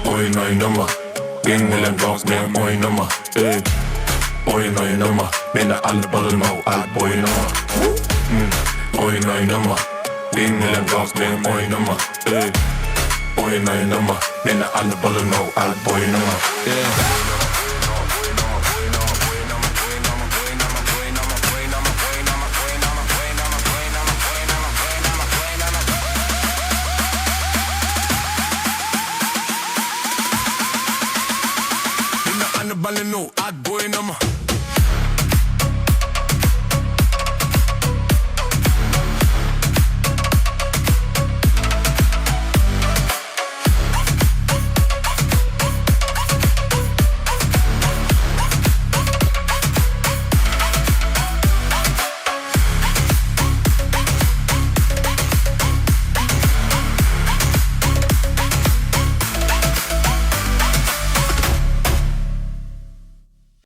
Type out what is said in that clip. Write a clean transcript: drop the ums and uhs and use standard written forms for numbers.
Oýun oýnama, gengelen kalkmayan oynama. Oýun oýnama, beni alıp alırma o al boynuma. Oýun oýnama, gengelen kalkmayan oynama. Oýun oýnama, beni alıp alırma o al boynuma. Beni alıp alırma o al boynuma.